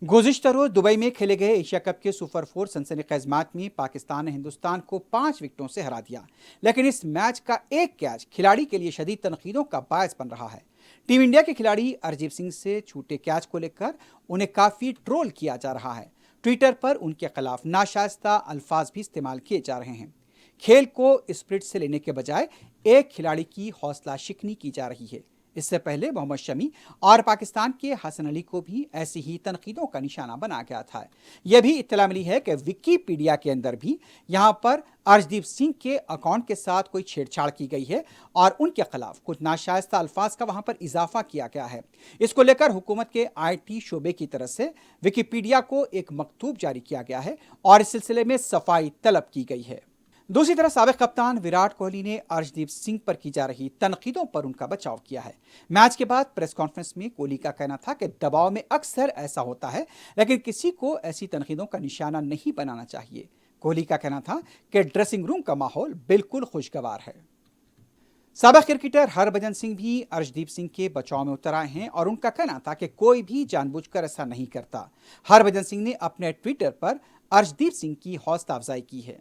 गुज़िश्ता रोज Dubai में खेले गए एशिया कप के सुपर 4 सनसनीखेज मैच में पाकिस्तान ने हिंदुस्तान को 5 विकेटों से हरा दिया। लेकिन इस मैच का एक कैच खिलाड़ी के लिए शदीद तनकीदों का बायस बन रहा है। टीम इंडिया के खिलाड़ी अरजीत सिंह से छूटे कैच को लेकर उन्हें काफ़ी ट्रोल किया जा रहा है। ट्विटर पर उनके खिलाफ नाशाइस्ता अल्फाज भी इस्तेमाल किए जा रहे हैं। खेल को स्प्रिट से लेने के बजाय एक खिलाड़ी की हौसला शिकनी की जा रही है। इससे पहले मोहम्मद शमी और पाकिस्तान के हसन अली को भी ऐसी ही तनकीदों का निशाना बना गया था। यह भी इत्तला मिली है कि विकीपीडिया के अंदर भी यहां पर अर्शदीप सिंह के अकाउंट के साथ कोई छेड़छाड़ की गई है और उनके खिलाफ कुछ नाशाइस्ता अल्फाज का वहां पर इजाफा किया गया है। इसको लेकर हुकूमत के IT शोबे की तरफ से विकीपीडिया को एक मकतूब जारी किया गया है और इस सिलसिले में सफाई तलब की गई है। दूसरी तरफ साबिक कप्तान विराट कोहली ने अर्शदीप सिंह पर की जा रही तनकीदों पर उनका बचाव किया है। मैच के बाद प्रेस कॉन्फ्रेंस में कोहली का कहना था कि दबाव में अक्सर ऐसा होता है, लेकिन किसी को ऐसी तनकीदों का निशाना नहीं बनाना चाहिए। कोहली का कहना था कि ड्रेसिंग रूम का माहौल बिल्कुल खुशगवार है। साबिक क्रिकेटर हरभजन सिंह भी अर्शदीप सिंह के बचाव में उतर आए हैं और उनका कहना था कि कोई भी जानबूझकर ऐसा नहीं करता। हरभजन सिंह ने अपने ट्विटर पर अर्शदीप सिंह की हौसला अफजाई की है।